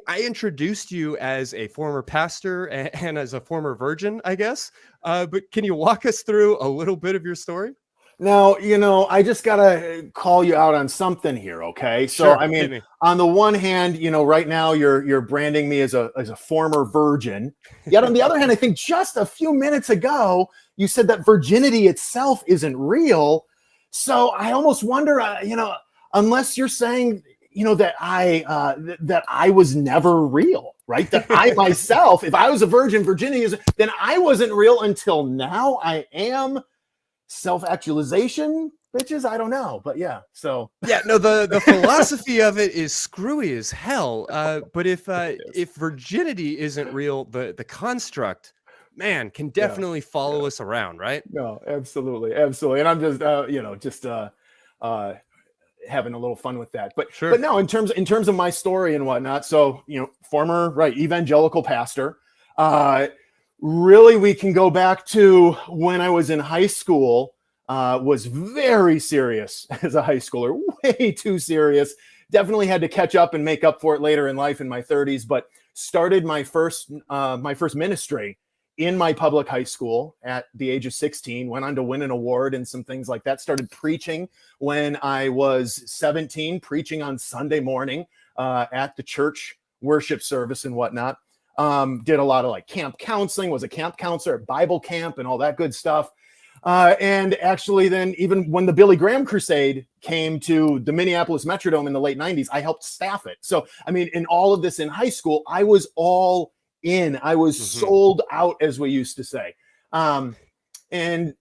I introduced you as a former pastor and as a former virgin, I guess. But can you walk us through a little bit of your story? Now, I just got to call you out on something here, okay? So, Sure, I hit mean, me. on the one hand, right now you're branding me as a former virgin. Yet on the other hand, I think just a few minutes ago, you said that virginity itself isn't real. So I almost wonder, unless you're saying, that I was never real, right? That I myself, if I was a virgin, virginity is, then I wasn't real until now. I am. Self-actualization, bitches, I don't know, but yeah. So yeah, no, the philosophy of it is screwy as hell. But if virginity isn't real, the construct, man, can definitely follow us around, right? No, absolutely, and I'm just having a little fun with that. But no, in terms of my story and whatnot. So former evangelical pastor. Really, we can go back to when I was in high school. Was very serious as a high schooler, way too serious. Definitely had to catch up and make up for it later in life in my 30s. But started my first ministry in my public high school at the age of 16. Went on to win an award and some things like that. Started preaching when I was 17, preaching on Sunday morning at the church worship service and whatnot. Did a lot of camp counseling, was a camp counselor at Bible camp and all that good stuff. And actually then even when the Billy Graham Crusade came to the Minneapolis Metrodome in the late 90s, I helped staff it. So, I mean, in all of this in high school, I was all in. I was sold out, as we used to say. And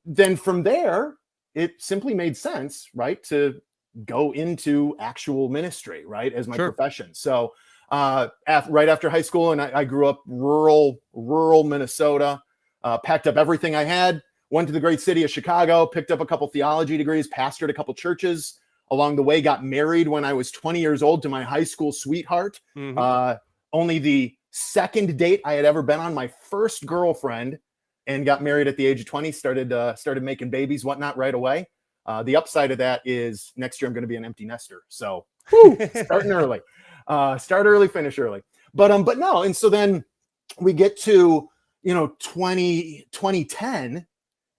then from there, it simply made sense, right, to go into actual ministry, right, as my profession. So right after high school, and I grew up rural Minnesota, packed up everything I had, went to the great city of Chicago, picked up a couple theology degrees, pastored a couple churches. Along the way, got married when I was 20 years old to my high school sweetheart. Only the second date I had ever been on, my first girlfriend, and got married at the age of 20, started making babies, whatnot right away. The upside of that is next year I'm going to be an empty nester. So starting early. Start early, finish early. But no, and so then we get to 2010,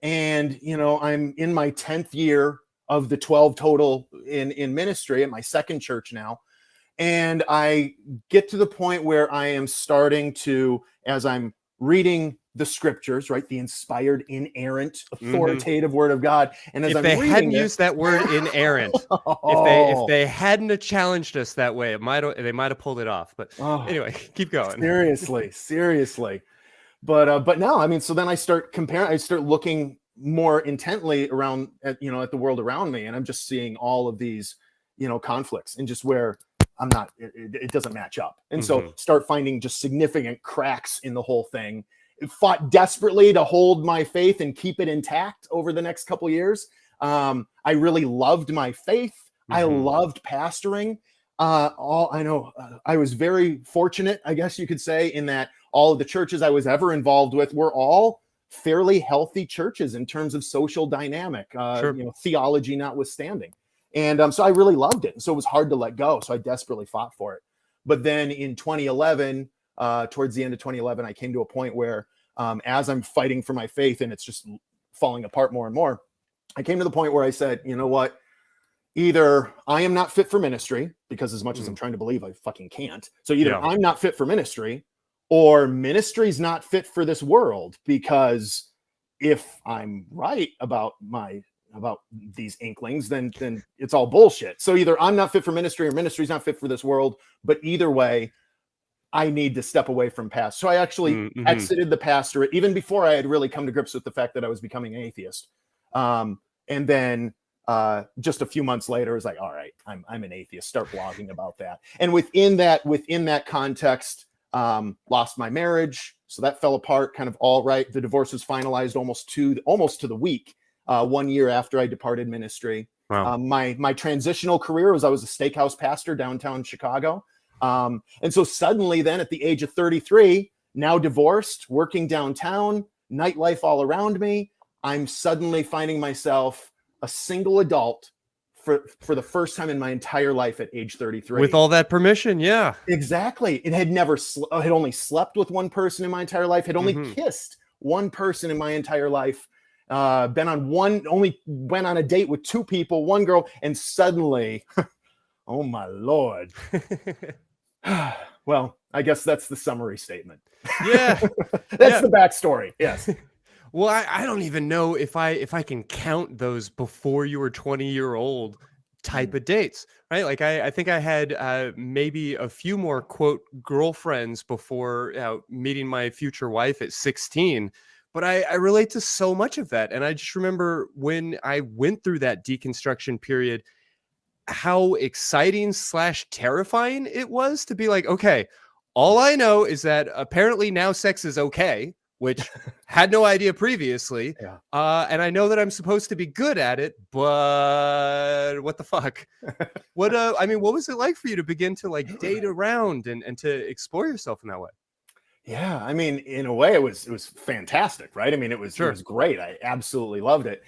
and I'm in my 10th year of the 12 total in ministry at my second church now. And I get to the point where I am starting to, as I'm reading the scriptures, right, the inspired, inerrant, authoritative word of God. And as if I'm they reading hadn't this, used that word inerrant, if they hadn't have challenged us that way, they might have pulled it off. But anyway, keep going. Seriously. But no, I mean, so then I start comparing, I start looking more intently around at the world around me, and I'm just seeing all of these, conflicts, and just where I'm not, it doesn't match up. And so start finding just significant cracks in the whole thing. It fought desperately to hold my faith and keep it intact over the next couple of years. I really loved my faith. I loved pastoring. I was very fortunate, I guess you could say, in that all of the churches I was ever involved with were all fairly healthy churches in terms of social dynamic, theology notwithstanding. And so I really loved it. And so it was hard to let go. So I desperately fought for it. But then in 2011, towards the end of 2011, I came to a point where as I'm fighting for my faith and it's just falling apart more and more, I came to the point where I said, you know what? Either I am not fit for ministry, because as much as I'm trying to believe, I fucking can't. So either I'm not fit for ministry, or ministry's not fit for this world, because if I'm right about these inklings, then it's all bullshit. So either I'm not fit for ministry or ministry's not fit for this world. But either way, I need to step away from past. So I actually exited the pastorate even before I had really come to grips with the fact that I was becoming an atheist. And then just a few months later, I was like, all right, I'm an atheist. Start blogging about that. And within that context, lost my marriage. So that fell apart kind of all right. The divorce was finalized almost to the week, 1 year after I departed ministry. Wow. My transitional career was I was a steakhouse pastor downtown Chicago. And so suddenly then at the age of 33, now divorced, working downtown, nightlife all around me, I'm suddenly finding myself a single adult for the first time in my entire life at age 33. With all that permission, yeah. Exactly. It had never, had only slept with one person in my entire life, had only kissed one person in my entire life, only went on a date with 2 people, 1 girl, and suddenly, oh my Lord. Well, I guess that's the summary statement. Yeah. That's the backstory. Yes. Well, I don't even know if I can count those before you were 20-year-old type of dates, right? Like I think I had maybe a few more quote girlfriends before meeting my future wife at 16. But I relate to so much of that. And I just remember when I went through that deconstruction period, how exciting / terrifying it was to be like, okay, all I know is that apparently now sex is okay, which had no idea previously. Yeah. And I know that I'm supposed to be good at it, but what the fuck? What was it like for you to begin to like date around and to explore yourself in that way? Yeah, I mean, in a way, it was fantastic, right? I mean, it was great. I absolutely loved it.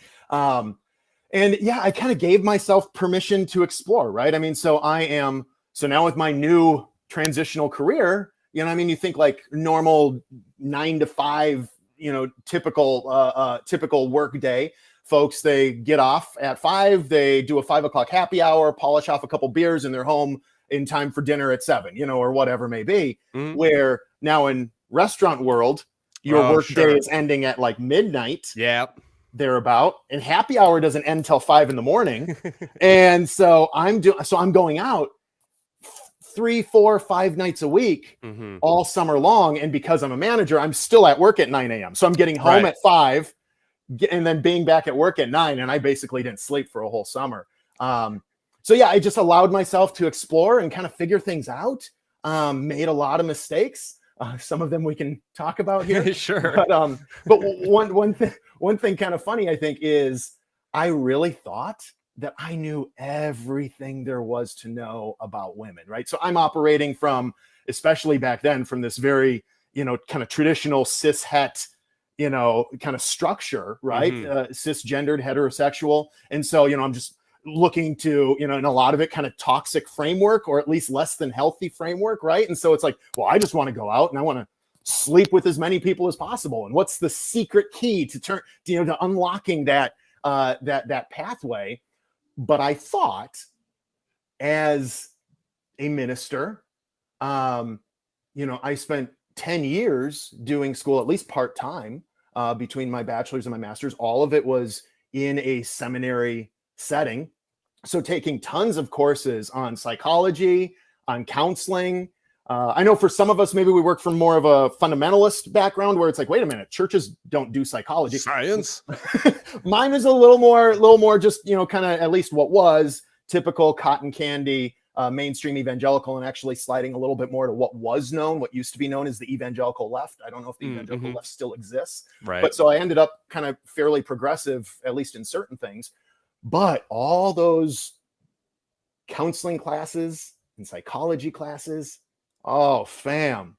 And yeah, I kind of gave myself permission to explore, right? I mean, so now with my new transitional career, you know, I mean, you think like normal 9 to 5, you know, typical work day. Folks, they get off at 5, they do a 5 o'clock happy hour, polish off a couple beers, and they're home in time for dinner at 7, you know, or whatever may be. Where now in restaurant world, your work day is ending at like midnight. Yeah. Thereabout, and happy hour doesn't end till 5 a.m. And so I'm going out 3, 4, 5 nights a week, all summer long. And because I'm a manager, I'm still at work at 9 a.m. So I'm getting home at 5 and then being back at work at 9. And I basically didn't sleep for a whole summer. So yeah, I just allowed myself to explore and kind of figure things out. Made a lot of mistakes. Some of them we can talk about here. Sure. But one thing kind of funny, I think, is I really thought that I knew everything there was to know about women, right? So I'm operating from, especially back then, from this very, you know, kind of traditional cis het, you know, kind of structure, right? Cisgendered, heterosexual. And so, you know, I'm just looking to, you know, in a lot of it kind of toxic framework, or at least less than healthy framework, right? And so it's like, well, I just want to go out and I want to sleep with as many people as possible. And what's the secret key to unlocking that that pathway? But I thought, as a minister, you know, I spent 10 years doing school, at least part-time, between my bachelor's and my master's. All of it was in a seminary setting. So taking tons of courses on psychology, on counseling. I know for some of us, maybe we work from more of a fundamentalist background where it's like, wait a minute, churches don't do psychology. Science. Mine is a little more just, you know, kind of at least what was typical cotton candy, mainstream evangelical, and actually sliding a little bit more to what used to be known as the evangelical left. I don't know if the evangelical left still exists. Right. But so I ended up kind of fairly progressive, at least in certain things. But all those counseling classes and psychology classes, oh, fam,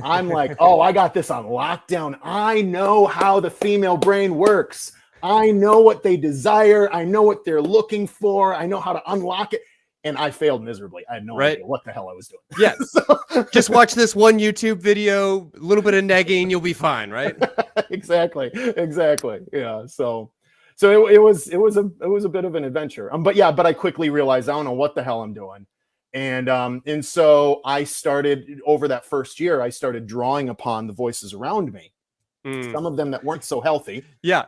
I'm like, oh, I got this on lockdown. I know how the female brain works. I know what they desire. I know what they're looking for. I know how to unlock it. And I failed miserably. I had no idea what the hell I was doing. Yeah. Just watch this one YouTube video, a little bit of negging, you'll be fine, right? Exactly. Yeah. So it was a bit of an adventure. But I quickly realized I don't know what the hell I'm doing. And so I started, over that first year, I started drawing upon the voices around me. Some of them that weren't so healthy. Yeah.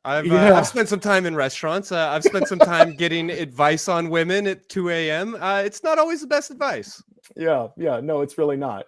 I've spent some time in restaurants. I've spent some time getting advice on women at 2 a.m. It's not always the best advice. Yeah. No, it's really not.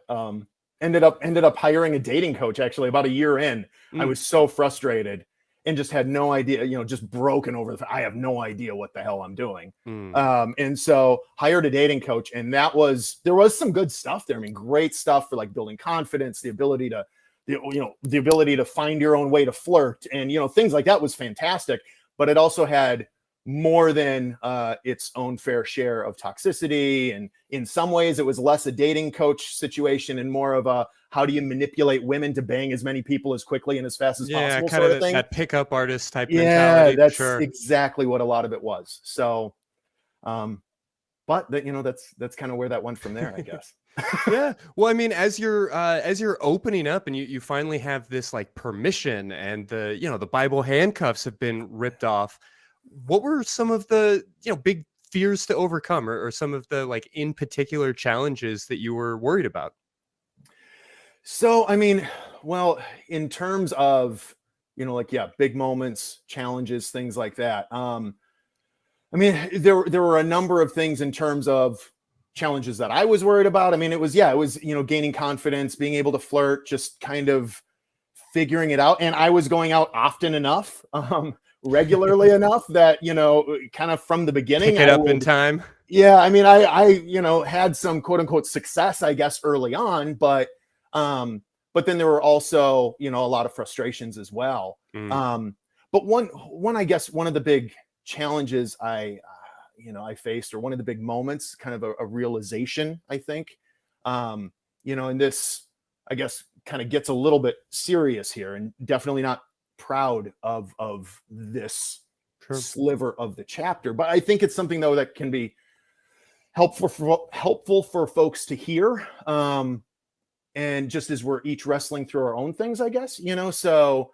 Ended up hiring a dating coach, actually, about a year in. I was so frustrated and just had no idea, you know, just broken over I have no idea what the hell I'm doing. And so hired a dating coach, and there was some good stuff there. I mean, great stuff for like building confidence, the ability to find your own way to flirt, and, you know, things like that was fantastic. But it also had more than its own fair share of toxicity. And in some ways it was less a dating coach situation and more of a, how do you manipulate women to bang as many people as quickly and as fast as possible kind sort of thing. That pickup artist type mentality. That's exactly what a lot of it was. So But that, that's kind of where that went from there, I guess. Yeah. Well, I mean, as you're opening up and you finally have this like permission and the Bible handcuffs have been ripped off, what were some of the, big fears to overcome or some of the like in particular challenges that you were worried about? So, I mean, well, in terms of, big moments, challenges, things like that. I mean, there were a number of things in terms of challenges that I was worried about. I mean, it was gaining confidence, being able to flirt, just kind of figuring it out. And I was going out often enough, regularly enough that, kind of from the beginning, pick it up in time. Yeah. I mean, I had some quote unquote success, I guess, early on, but then there were also, a lot of frustrations as well. But I guess one of the big challenges I faced, or one of the big moments, kind of a realization, I think, and this, I guess, kind of gets a little bit serious here, and definitely not proud of this sliver of the chapter, but I think it's something though that can be helpful for folks to hear. And just as we're each wrestling through our own things, I guess, so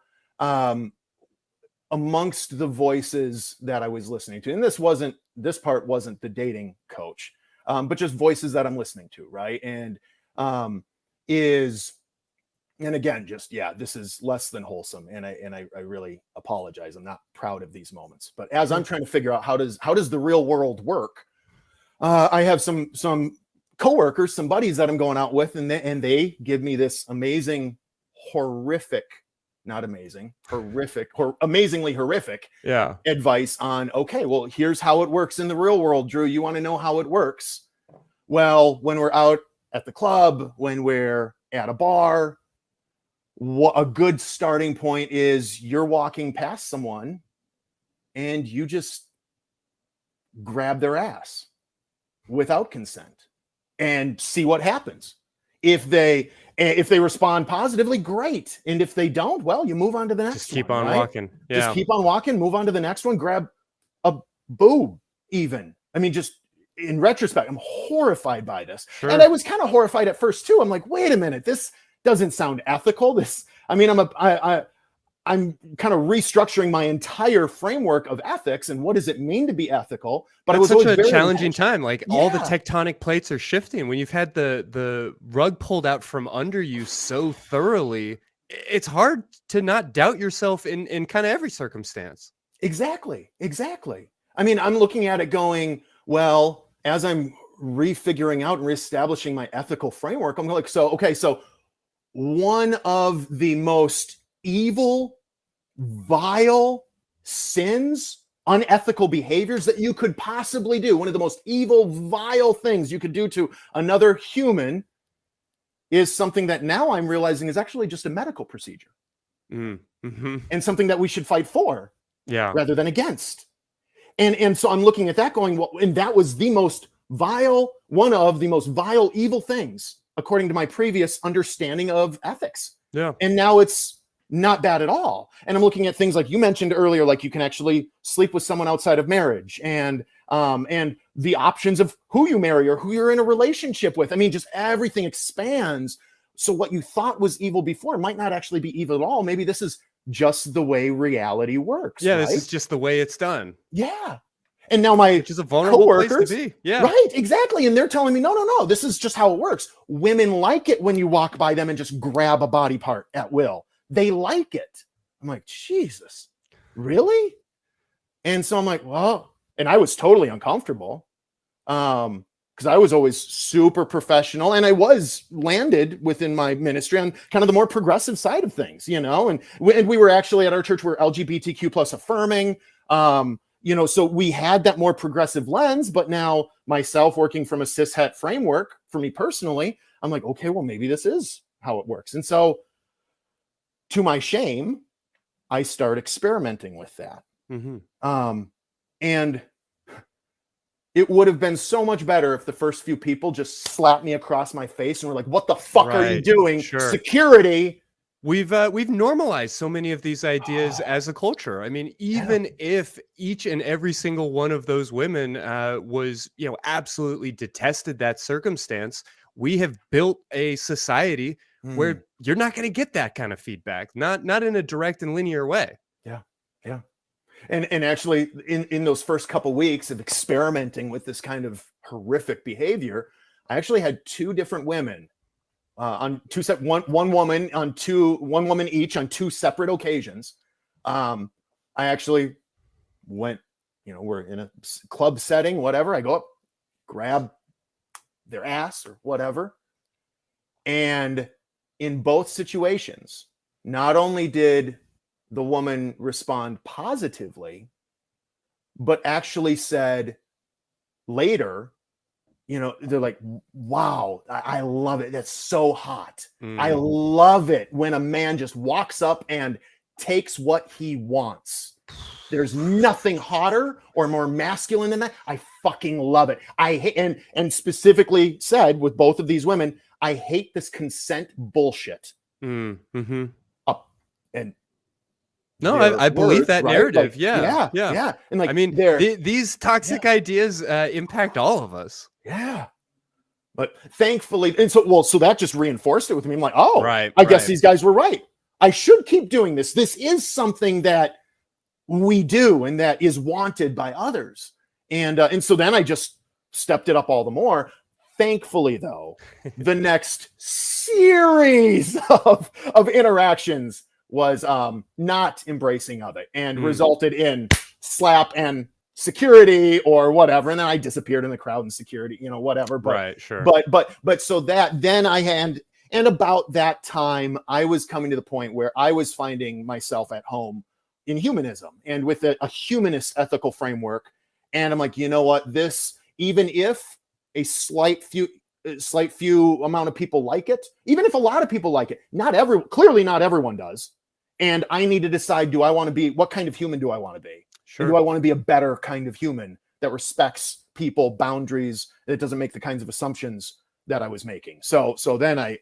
amongst the voices that I was listening to, and this part wasn't the dating coach, but just voices that I'm listening to, right? And and again, just, this is less than wholesome. And I really apologize. I'm not proud of these moments, but as I'm trying to figure out how does the real world work, I have some coworkers, some buddies that I'm going out with, and they give me this amazingly horrific advice on, okay, well, here's how it works in the real world. Drew, you want to know how it works? Well, when we're out at the club, when we're at a bar, what a good starting point is, you're walking past someone and you just grab their ass without consent and see what happens. If they respond positively, great. And if they don't, well, you move on to the next one. Just keep on walking. Yeah. Just keep on walking, move on to the next one, grab a boob even. I mean, just in retrospect, I'm horrified by this. Sure. And I was kind of horrified at first too. I'm like, wait a minute, this doesn't sound ethical. I'm kind of restructuring my entire framework of ethics and what does it mean to be ethical. But it's such a challenging time. Like all the tectonic plates are shifting. When you've had the rug pulled out from under you so thoroughly, it's hard to not doubt yourself in kind of every circumstance. Exactly. I mean, I'm looking at it going, well, as I'm refiguring out and reestablishing my ethical framework, I'm like, so one of the most evil, vile sins, unethical behaviors that you could possibly do, one of the most evil, vile things you could do to another human, is something that now I'm realizing is actually just a medical procedure. Mm-hmm. And something that we should fight for rather than against. And so I'm looking at that going, well, and that was one of the most vile, evil things, according to my previous understanding of ethics. Yeah. And now it's not bad at all. And I'm looking at things like you mentioned earlier, like you can actually sleep with someone outside of marriage, and the options of who you marry or who you're in a relationship with. I mean, just everything expands. So what you thought was evil before might not actually be evil at all. Maybe this is just the way reality works. Yeah, right? This is just the way it's done. Yeah. And now which is a vulnerable place to be. Yeah. Right, exactly. And they're telling me, no, this is just how it works. Women like it when you walk by them and just grab a body part at will. They like it. I'm like, Jesus, really? And so I'm like, well, and I was totally uncomfortable. Because I was always super professional, and I was landed within my ministry on kind of the more progressive side of things, and we were actually at our church, we're LGBTQ plus affirming, so we had that more progressive lens. But now myself working from a cishet framework, for me personally, I'm like, okay, well, maybe this is how it works. And so to my shame, I start experimenting with that. Mm-hmm. And it would have been so much better if the first few people just slapped me across my face and were like, what the fuck are you doing? Sure. Security. We've normalized so many of these ideas as a culture. I mean, even if each and every single one of those women was, absolutely detested that circumstance, we have built a society where you're not going to get that kind of feedback, not in a direct and linear way. Yeah, yeah. And actually, in those first couple weeks of experimenting with this kind of horrific behavior, I actually had two different women on one woman each on two separate occasions. I actually went, we're in a club setting, whatever. I go up, grab their ass or whatever. And in both situations, not only did the woman respond positively, but actually said later, they're like, wow, I love it. That's so hot. I love it when a man just walks up and takes what he wants. There's nothing hotter or more masculine than that. I fucking love it. I hate, and specifically said with both of these women, I hate this consent bullshit. Mm-hmm. And no, I believe words, that right? narrative. Like, yeah. And like, I mean, these toxic ideas impact all of us. Yeah. But thankfully, and so that just reinforced it with me. I'm like, oh, right, I guess these guys were right. I should keep doing this. This is something that we do and that is wanted by others. And so then I just stepped it up all the more. Thankfully, though, the next series of interactions was not embracing of it and resulted in slap and security or whatever. And then I disappeared in the crowd and security, whatever. But, right, sure. But so that then I had, and about that time, I was coming to the point where I was finding myself at home in humanism and with a humanist ethical framework. And I'm like, you know what, this, even if a slight few amount of people like it, even if a lot of people like it, clearly not everyone does. And I need to decide, what kind of human do I want to be? Sure. Do I want to be a better kind of human that respects people, boundaries, that doesn't make the kinds of assumptions that I was making? So then I,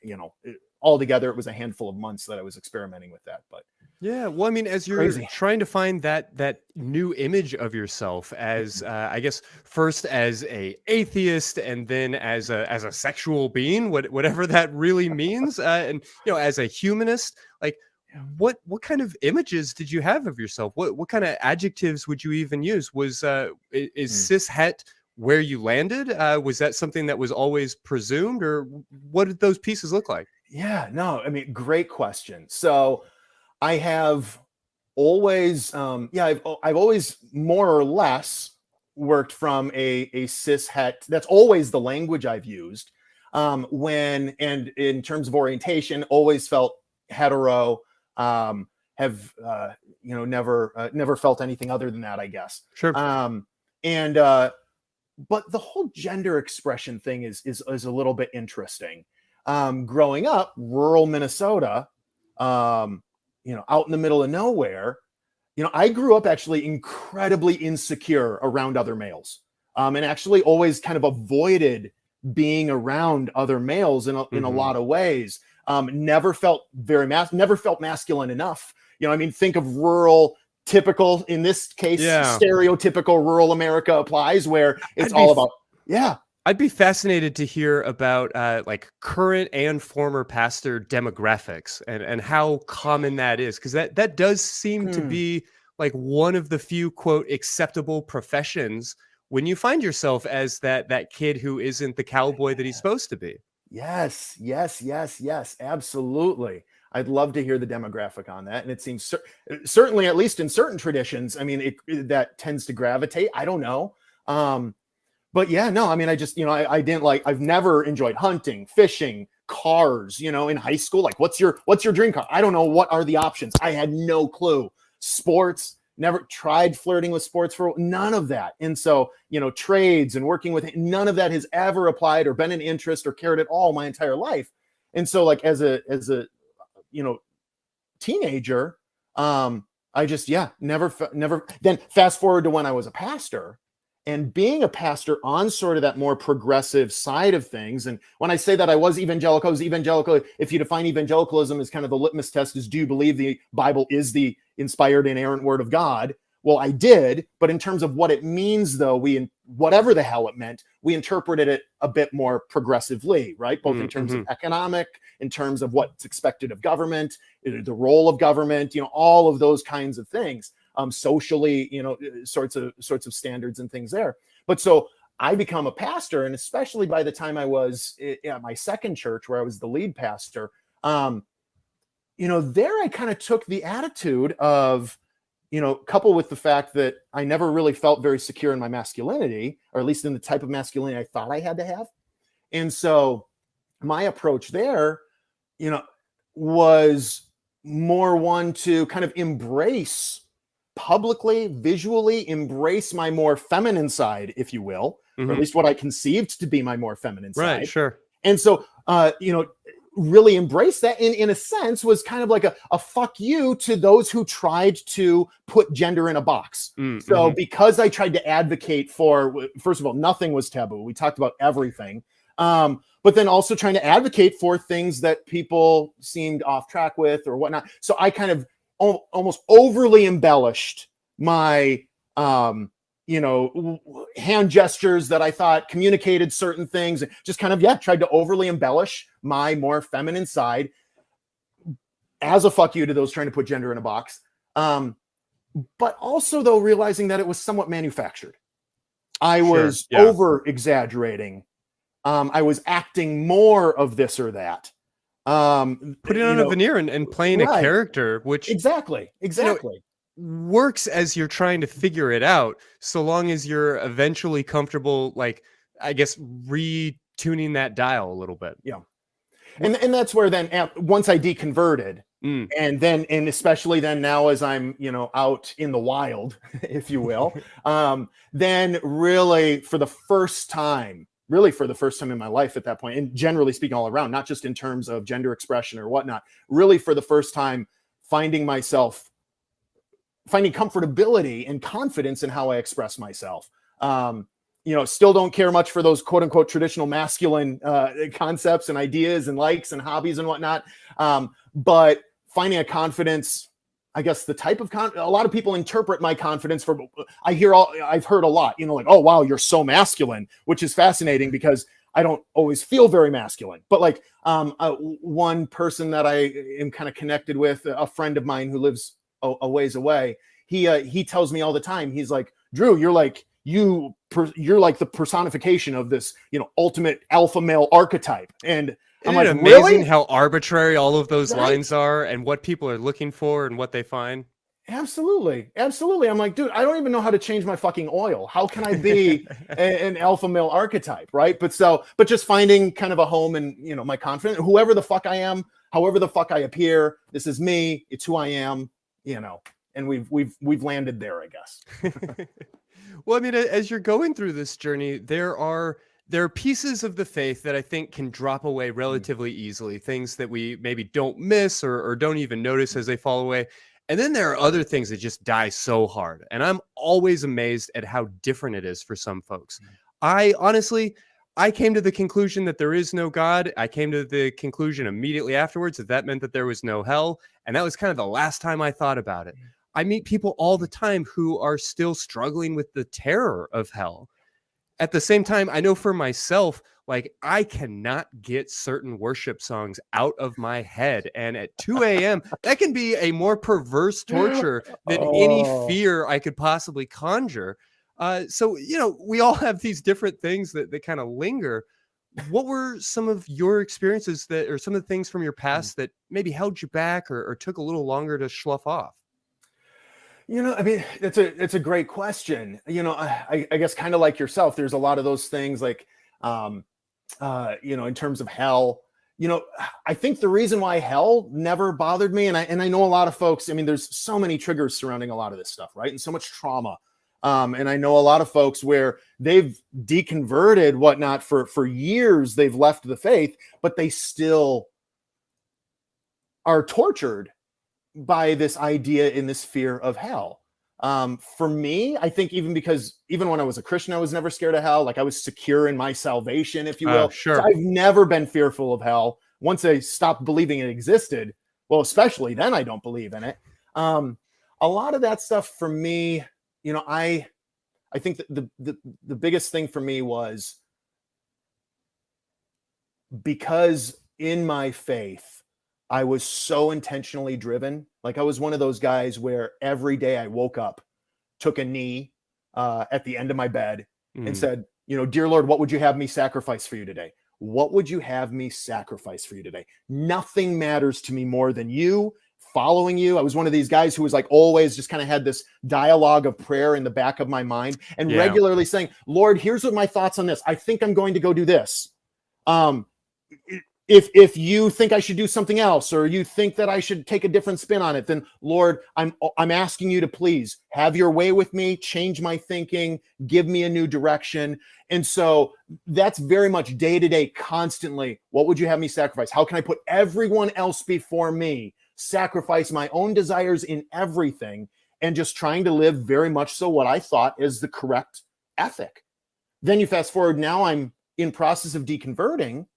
altogether, it was a handful of months that I was experimenting with that. But yeah, well, I mean, as you're trying to find that new image of yourself as, I guess, first as a atheist and then as a sexual being, whatever that really means, and as a humanist, like, what kind of images did you have of yourself? What kind of adjectives would you even use? Was is cishet where you landed? Was that something that was always presumed, or what did those pieces look like? Yeah, no, I mean, great question. So I have always, I've always more or less worked from a cishet. That's always the language I've used. And in terms of orientation, always felt hetero. Have never felt anything other than that, I guess. Sure. But the whole gender expression thing is a little bit interesting. Growing up, rural Minnesota, out in the middle of nowhere, I grew up actually incredibly insecure around other males, and actually always kind of avoided being around other males in a lot of ways. Never felt masculine enough. Think of rural, typical, in this case, stereotypical rural America applies, where it's all about, I'd be fascinated to hear about like current and former pastor demographics and how common that is, because that does seem to be like one of the few, quote, acceptable professions when you find yourself as that kid who isn't the cowboy that he's supposed to be. Yes, absolutely. I'd love to hear the demographic on that. And it seems certainly, at least in certain traditions, I mean, that tends to gravitate. I don't know. But yeah, no, I mean, I just, I didn't I've never enjoyed hunting, fishing, cars, in high school. Like, what's your dream car? I don't know. What are the options? I had no clue. Sports, never tried flirting with sports for none of that. And so, trades and working with, none of that has ever applied or been an interest or cared at all my entire life. And so like as a teenager, I just, never, then fast forward to when I was a pastor. And being a pastor on sort of that more progressive side of things, and when I say that I was evangelical, if you define evangelicalism as kind of the litmus test is, do you believe the Bible is the inspired, inerrant word of God? Well, I did, but in terms of what it means, though, whatever the hell it meant, we interpreted it a bit more progressively, right? Both in terms of economic, in terms of what's expected of government, the role of government, all of those kinds of things. Socially, sorts of standards and things there. But so I become a pastor, and especially by the time I was at my second church where I was the lead pastor, there I kind of took the attitude of, coupled with the fact that I never really felt very secure in my masculinity, or at least in the type of masculinity I thought I had to have. And so my approach there, was more one to kind of embrace publicly, visually embrace my more feminine side, if you will, or at least what I conceived to be my more feminine side. Right, sure. And so, really embrace that in a sense was kind of like a fuck you to those who tried to put gender in a box. So because I tried to advocate for, first of all, nothing was taboo. We talked about everything. But then also trying to advocate for things that people seemed off track with or whatnot. So I kind of almost overly embellished my, hand gestures that I thought communicated certain things. Just kind of, tried to overly embellish my more feminine side as a fuck you to those trying to put gender in a box. But also, though, realizing that it was somewhat manufactured. I was over exaggerating. I was acting more of this or that. Putting on a veneer and playing a character, which exactly works as you're trying to figure it out, so long as you're eventually comfortable, like, I guess, retuning that dial a little bit. And that's where then once I deconverted, and especially then now as I'm out in the wild, if you will, then really for the first time in my life at that point, and generally speaking all around, not just in terms of gender expression or whatnot, really for the first time finding comfortability and confidence in how I express myself. Still don't care much for those quote unquote traditional masculine concepts and ideas and likes and hobbies and whatnot. But finding a confidence, I guess the type of a lot of people interpret my confidence I've heard a lot, like, oh, wow, you're so masculine, which is fascinating because I don't always feel very masculine. But like one person that I am kind of connected with, a friend of mine who lives a ways away, he tells me all the time, he's like, Drew, you're like the personification of this, ultimate alpha male archetype. And I'm like, amazing really? How arbitrary all of those lines are and what people are looking for and what they find. Absolutely. I'm like, dude, I don't even know how to change my fucking oil. How can I be an alpha male archetype, right? But just finding kind of a home and, my confidence, whoever the fuck I am, however the fuck I appear, this is me, it's who I am, and we've landed there, I guess. Well, I mean, as you're going through this journey, there are pieces of the faith that I think can drop away relatively easily, things that we maybe don't miss or don't even notice as they fall away. And then there are other things that just die so hard. And I'm always amazed at how different it is for some folks. I came to the conclusion that there is no God. I came to the conclusion immediately afterwards that meant that there was no hell. And that was kind of the last time I thought about it. I meet people all the time who are still struggling with the terror of hell. At the same time, I know for myself, like, I cannot get certain worship songs out of my head. And at 2 a.m., that can be a more perverse torture than any fear I could possibly conjure. So, we all have these different things that kind of linger. What were some of your experiences or some of the things from your past that maybe held you back or took a little longer to slough off? I mean, it's a great question. I guess kind of like yourself, there's a lot of those things like, in terms of hell, I think the reason why hell never bothered me, and I know a lot of folks, I mean, there's so many triggers surrounding a lot of this stuff, right? And so much trauma. And I know a lot of folks where they've deconverted whatnot for years, they've left the faith, but they still are tortured by this idea in this fear of hell. For me, I think even when I was a Christian, I was never scared of hell. Like I was secure in my salvation, if you will. Sure. So I've never been fearful of hell. Once I stopped believing it existed, well, especially then I don't believe in it. A lot of that stuff for me, I think that the biggest thing for me was because in my faith, I was so intentionally driven. Like I was one of those guys where every day I woke up, took a knee at the end of my bed and said, dear Lord, what would you have me sacrifice for you today? What would you have me sacrifice for you today? Nothing matters to me more than you, following you. I was one of these guys who was like always just kind of had this dialogue of prayer in the back of my mind and regularly saying, Lord, here's what my thoughts on this. I think I'm going to go do this. If you think I should do something else, or you think that I should take a different spin on it, then Lord, I'm asking you to please have your way with me, change my thinking, give me a new direction. And so that's very much day to day, constantly. What would you have me sacrifice? How can I put everyone else before me? Sacrifice my own desires in everything, and just trying to live very much so what I thought is the correct ethic. Then you fast forward, now I'm in process of deconverting.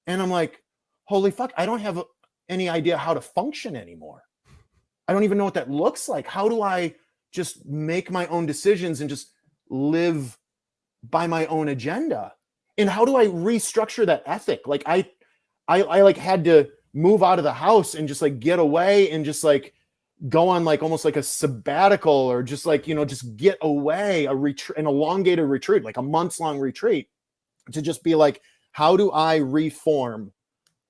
And I'm like, holy fuck, I don't have any idea how to function anymore. I don't even know what that looks like. How do I just make my own decisions and just live by my own agenda? And how do I restructure that ethic? Like I like had to move out of the house and just like get away and just like go on like almost like a sabbatical, or just like, just get away, an elongated retreat, like a months-long retreat, to just be like, how do I reform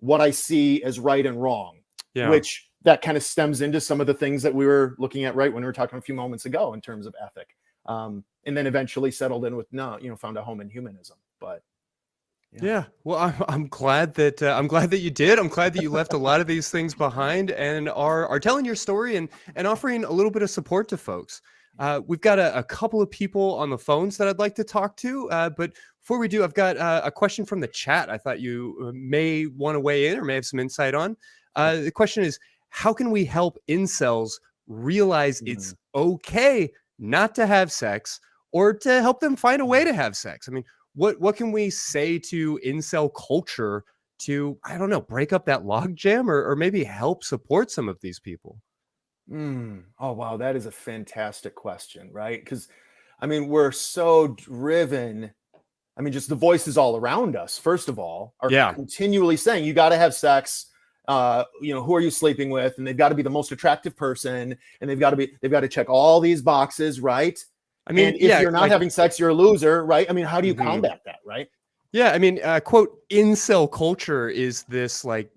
what I see as right and wrong? Yeah. Which that kind of stems into some of the things that we were looking at right when we were talking a few moments ago in terms of ethic. And then eventually settled in with found a home in humanism. But yeah. Well, I'm glad that you did. I'm glad that you left a lot of these things behind and are telling your story and offering a little bit of support to folks. We've got a couple of people on the phones that I'd like to talk to, but before we do, I've got a question from the chat I thought you may want to weigh in or may have some insight on. The question is, how can we help incels realize it's okay not to have sex, or to help them find a way to have sex? I mean, what can we say to incel culture to, I don't know, break up that logjam or maybe help support some of these people? Oh, wow. That is a fantastic question, right? Because, I mean, we're so driven. I mean, just the voices all around us, first of all, are continually saying, you got to have sex. Who are you sleeping with? And they've got to be the most attractive person. And they've got to check all these boxes, right? I mean, and if you're not having sex, you're a loser, right? I mean, how do you combat that, right? Yeah, I mean, quote, incel culture is this, like,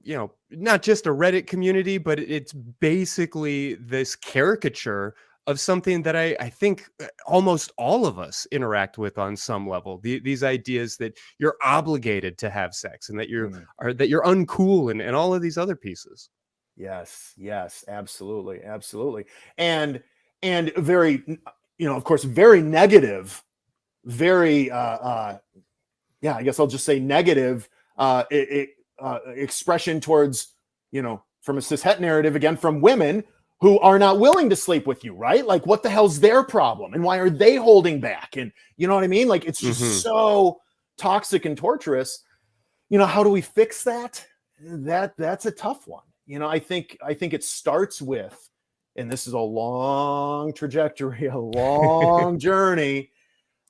not just a Reddit community, but it's basically this caricature of something that I think almost all of us interact with on some level. These ideas that you're obligated to have sex and that you're uncool and all of these other pieces. Yes, absolutely. And very, of course, very negative, very, I guess I'll just say negative expression towards, from a cishet narrative, again, from women who are not willing to sleep with you, right? Like, what the hell's their problem? And why are they holding back? And you know what I mean? Like, it's just so toxic and torturous. How do we fix that? That's a tough one. I think it starts with, and this is a long trajectory, a long journey,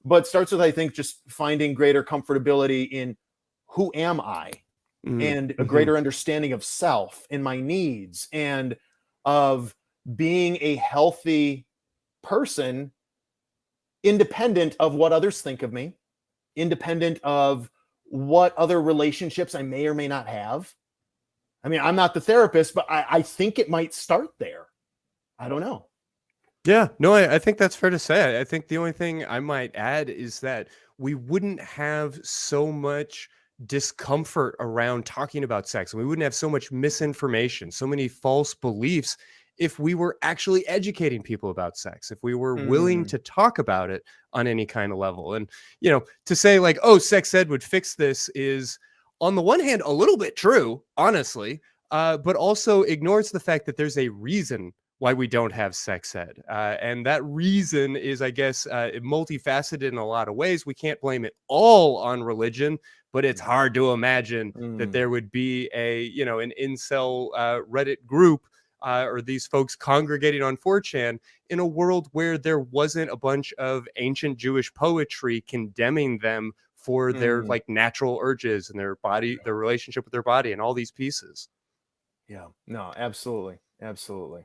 but starts with, I think, just finding greater comfortability in who am I, and a greater understanding of self and my needs, and of being a healthy person, independent of what others think of me, independent of what other relationships I may or may not have. I mean, I'm not the therapist, but I think it might start there. I don't know. Yeah, no, I think that's fair to say. I think the only thing I might add is that we wouldn't have so much discomfort around talking about sex, and we wouldn't have so much misinformation, so many false beliefs, if we were actually educating people about sex, if we were willing to talk about it on any kind of level. And, to say like, oh, sex ed would fix this is, on the one hand, a little bit true, honestly, but also ignores the fact that there's a reason why we don't have sex ed. And that reason is, I guess, multifaceted in a lot of ways. We can't blame it all on religion, but it's hard to imagine that there would be an incel Reddit group or these folks congregating on 4chan in a world where there wasn't a bunch of ancient Jewish poetry condemning them for their like natural urges and their body, their relationship with their body and all these pieces. Yeah, no, absolutely. Absolutely.